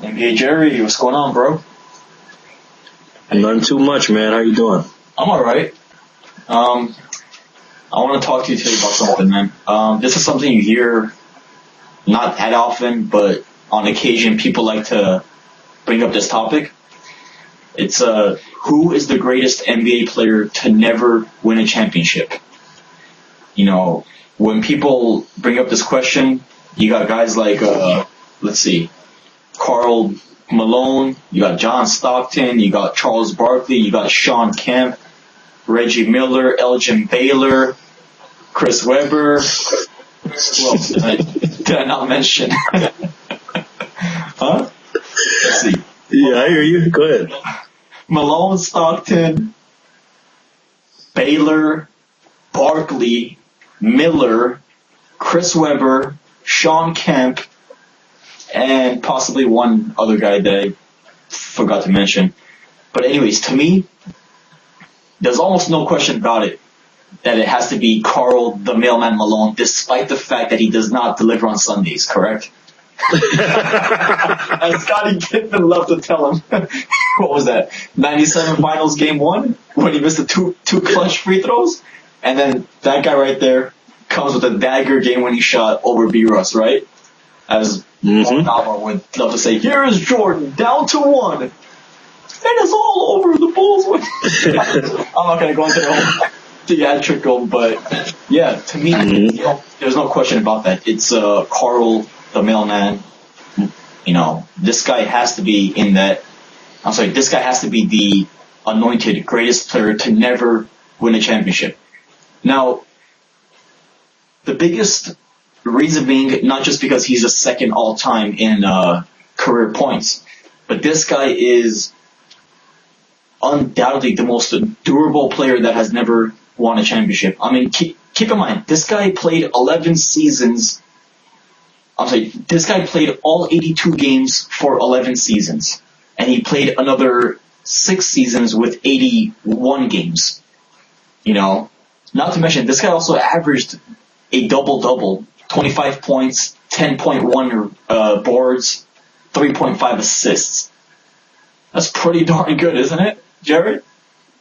NBA Jerry, what's going on, bro? Nothing too much, man. How you doing? I'm alright. I want to talk to you today about something, man. This is something you hear not that often, but on occasion people like to bring up this topic. It's who is the greatest NBA player to never win a championship? You know, when people bring up this question, you got guys like, let's see, Karl Malone, you got John Stockton, you got Charles Barkley, you got Sean Kemp, Reggie Miller, Elgin Baylor, Chris Webber. Who else did I not mention? Huh? Let's see. Yeah, I hear you. Go ahead. Malone, Stockton, Baylor, Barkley, Miller, Chris Webber, Sean Kemp, and possibly one other guy that I forgot to mention. But anyways, to me, there's almost no question about it that it has to be Karl the Mailman Malone, despite the fact that he does not deliver on Sundays, correct? And Scotty Pippen loved to tell him, what was that, 97 Finals Game 1, when he missed the two clutch free throws? And then that guy right there comes with a dagger game-winning shot over B-Russ, right? As Nava would love to say, here is Jordan, down to 1. And it's all over the Bulls. I'm not going to go into the whole theatrical, but yeah, to me, there's no question about that. It's Karl the Mailman. You know, this guy has to be in that. I'm sorry, this guy has to be the anointed greatest player to never win a championship. Now, the biggest reason being not just because he's a second all-time in career points, but this guy is undoubtedly the most durable player that has never won a championship. I mean, keep in mind, this guy played 11 seasons. I'm sorry, this guy played all 82 games for 11 seasons. And he played another 6 seasons with 81 games. You know, not to mention, this guy also averaged a double-double, 25 points, 10.1 boards, 3.5 assists. That's pretty darn good, isn't it, Jared?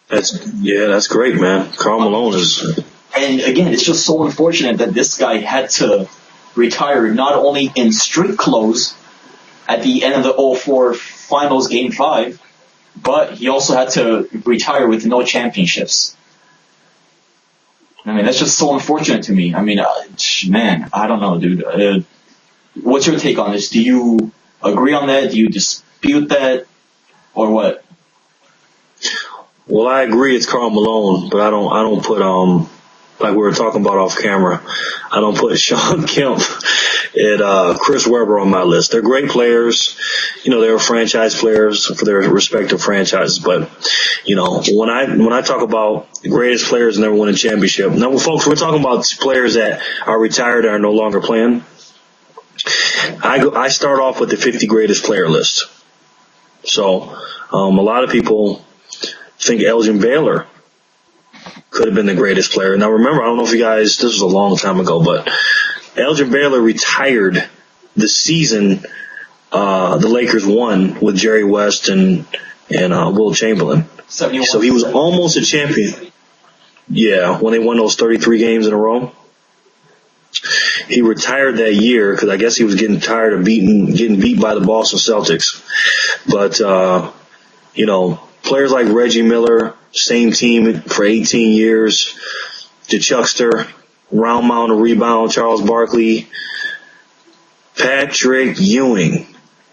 That's great, man. Karl Malone is. And again, it's just so unfortunate that this guy had to retire not only in street clothes at the end of the 04 Finals Game 5, but he also had to retire with no championships. I mean, that's just so unfortunate to me. I mean, man, I don't know, dude. What's your take on this? Do you agree on that? Do you dispute that? Or what? Well, I agree it's Karl Malone, but I don't put like we were talking about off camera, I don't put Sean Kemp and Chris Webber on my list. They're great players. You know, they're franchise players for their respective franchises. But, you know, when I talk about the greatest players and never win a championship, now, folks, we're talking about players that are retired and are no longer playing. I start off with the 50 greatest player list. So a lot of people think Elgin Baylor could have been the greatest player. Now, remember, I don't know if you guys, this was a long time ago, but Elgin Baylor retired the season the Lakers won with Jerry West and Will Chamberlain. 71. So he was almost a champion. Yeah, when they won those 33 games in a row. He retired that year because I guess he was getting tired of getting beat by the Boston Celtics. But, you know, players like Reggie Miller, same team for 18 years, the Chuckster, round mound and rebound, Charles Barkley, Patrick Ewing,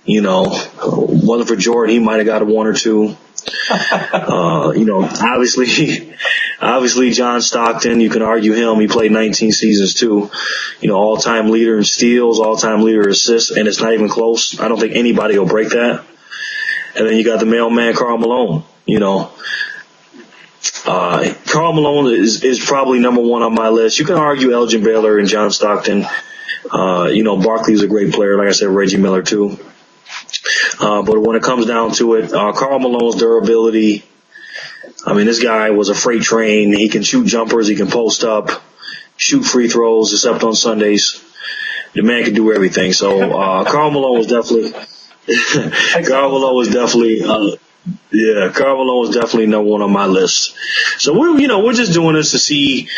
you know, wasn't for Jordan, he might have got a 1 or 2. You know, obviously John Stockton, you can argue him. He played 19 seasons too. You know, all-time leader in steals, all-time leader in assists, and it's not even close. I don't think anybody will break that. And then you got the mailman, Karl Malone, you know. Karl Malone is probably number 1 on my list. You can argue Elgin Baylor and John Stockton. You know, Barkley's a great player. Like I said, Reggie Miller too. But when it comes down to it, Karl Malone's durability, I mean, this guy was a freight train. He can shoot jumpers. He can post up, shoot free throws, except on Sundays. The man can do everything. So Karl Malone was Karl Malone was definitely, Karl Malone was definitely number one on my list. So we're just doing this to see,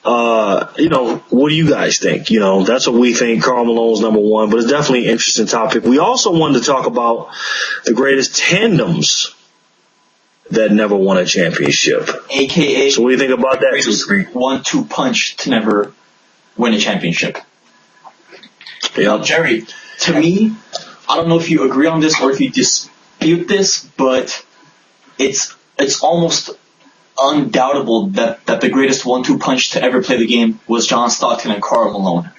what do you guys think? That's what we think. Karl Malone's number one, but it's definitely an interesting topic. We also wanted to talk about the greatest tandems that never won a championship. AKA. So what do you think about that? 1-2 punch to never win a championship. Yeah. Jerry, to me, I don't know if you agree on this or if you dispute this, but it's almost undoubtable that the greatest 1-2 punch to ever play the game was John Stockton and Karl Malone.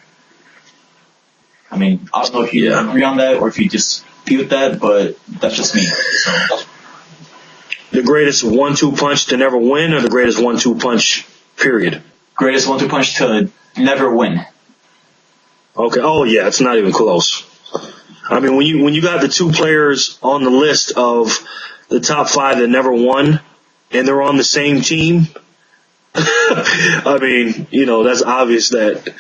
I mean, I don't know if you agree on that or if you dispute that, but that's just me. So. The greatest 1-2 punch to never win, or the greatest 1-2 punch, period? Greatest 1-2 punch to never win. Okay. Oh yeah, it's not even close. I mean, when you got the two players on the list of the top 5 that never won, and they're on the same team, I mean, that's obvious that,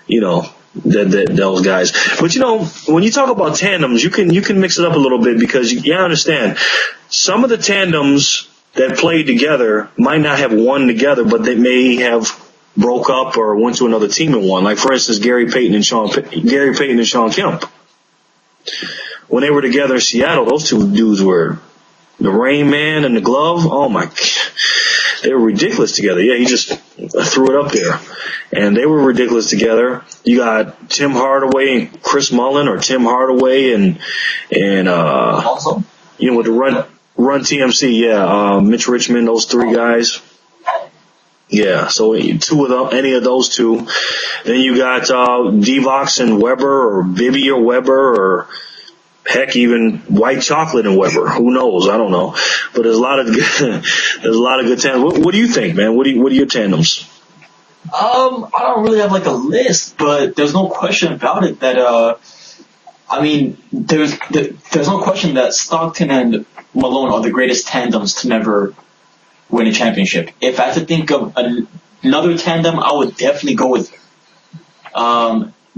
that those guys. But when you talk about tandems, you can mix it up a little bit because you understand some of the tandems that played together might not have won together, but they may have broke up or went to another team and won. Like for instance, Gary Payton and Sean Kemp. When they were together in Seattle, those two dudes were the Rain Man and the Glove. Oh my, they were ridiculous together. Yeah, he just threw it up there, and they were ridiculous together. You got Tim Hardaway and Chris Mullin, or Tim Hardaway and Awesome. With the Run TMC, Mitch Richmond, those 3 guys. Yeah, so 2 of them, any of those 2. Then you got Divox and Weber, or Bibby or Weber, or heck, even White Chocolate and Weber. Who knows? I don't know. But there's a lot of good tandems. What do you think, man? What are your tandems? I don't really have like a list, but there's no question about it that there's no question that Stockton and Malone are the greatest tandems to never win a championship. If I had to think of another tandem, I would definitely go with,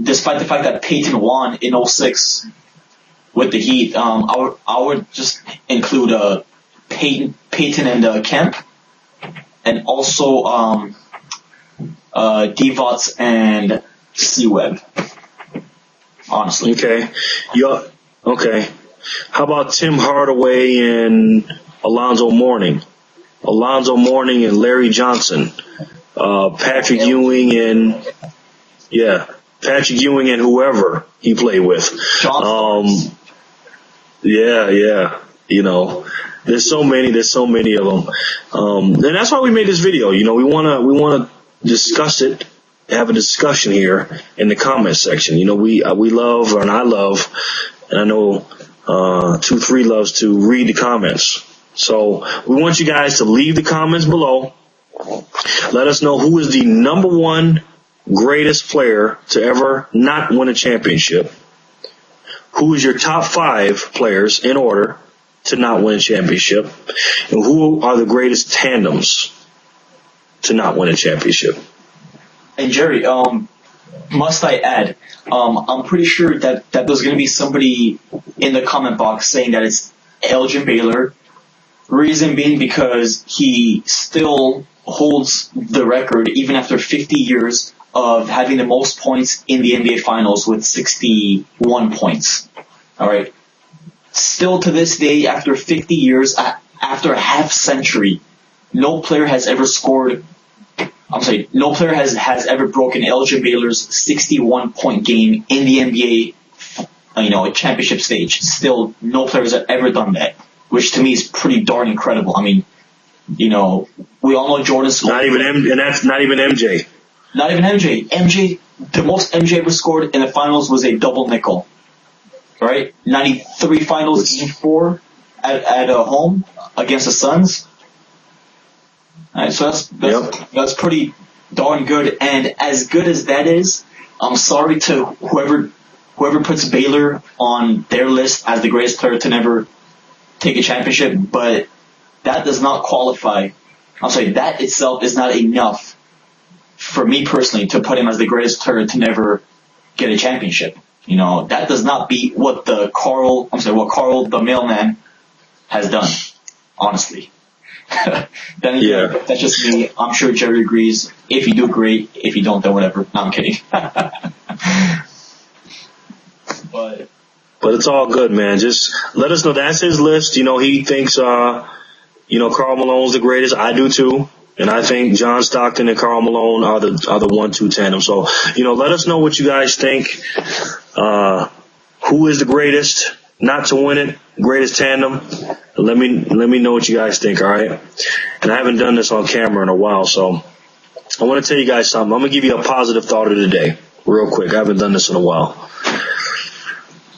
despite the fact that Peyton won in 2006 with the Heat, I would just include Peyton and Kemp, and also Divots and C-Webb. Honestly. Okay. Okay. How about Tim Hardaway and Alonzo Mourning? Alonzo Mourning and Larry Johnson. Patrick Ewing and whoever he played with. There's so many of them. And that's why we made this video. We want to discuss it, have a discussion here in the comment section. We love, and I love, and I know 2-3 loves to read the comments. So we want you guys to leave the comments below. Let us know who is the number 1 greatest player to ever not win a championship. Who is your top 5 players in order to not win a championship? And who are the greatest tandems to not win a championship? And Jerry, must I add, I'm pretty sure that there's going to be somebody in the comment box saying that it's Elgin Baylor. Reason being because he still holds the record even after 50 years of having the most points in the NBA Finals with 61 points. All right. Still to this day, after 50 years, after a half century, no player has ever ever broken Elgin Baylor's 61-point game in the NBA, championship stage. Still, no player has ever done that, which to me is pretty darn incredible. I mean, we all know Jordan scored. And that's not even MJ. Not even MJ. The most MJ ever scored in the finals was a double nickel. Right? 93 finals, game 4 at home against the Suns. All right, so that's pretty darn good. And as good as that is, I'm sorry to whoever puts Baylor on their list as the greatest player to never take a championship, but that does not qualify. I'm sorry, that itself is not enough for me personally to put him as the greatest player to never get a championship. You know, that does not beat what Carl the mailman has done, honestly. Then again, that's just me. I'm sure Jerry agrees. If you do, great. If you don't, then whatever. No, I'm kidding. But it's all good, man. Just let us know. That's his list. You know, he thinks, Karl Malone's the greatest. I do too. And I think John Stockton and Karl Malone are the 1-2 tandem. So, let us know what you guys think. Who is the greatest? Not to win it, greatest tandem. Let me know what you guys think, all right? And I haven't done this on camera in a while, so I want to tell you guys something. I'm going to give you a positive thought of the day, real quick. I haven't done this in a while.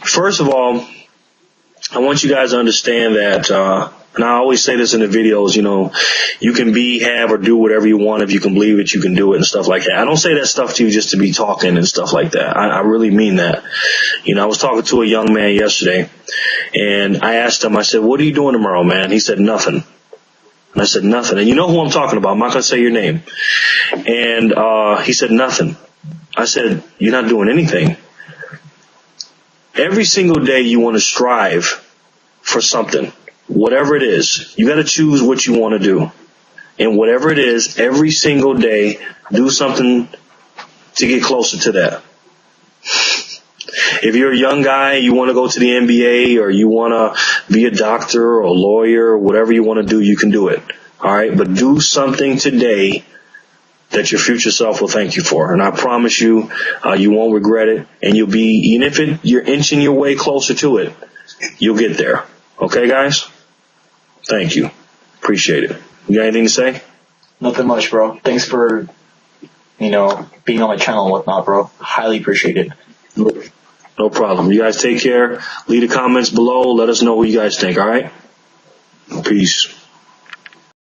First of all, I want you guys to understand that, and I always say this in the videos, you can have, or do whatever you want. If you can believe it, you can do it and stuff like that. I don't say that stuff to you just to be talking and stuff like that. I really mean that. I was talking to a young man yesterday, and I asked him, I said, what are you doing tomorrow, man? He said, nothing. And I said, nothing. And you know who I'm talking about. I'm not going to say your name. And he said, nothing. I said, you're not doing anything. Every single day you want to strive for something. Whatever it is, you got to choose what you want to do. And whatever it is, every single day, do something to get closer to that. If you're a young guy, you want to go to the NBA, or you want to be a doctor or a lawyer, or whatever you want to do, you can do it. All right? But do something today that your future self will thank you for. And I promise you, you won't regret it. And you'll be, even if you're inching your way closer to it, you'll get there. Okay, guys? Thank you. Appreciate it. You got anything to say? Nothing much, bro. Thanks for, being on my channel and whatnot, bro. Highly appreciate it. No problem. You guys take care. Leave the comments below. Let us know what you guys think, all right? Peace.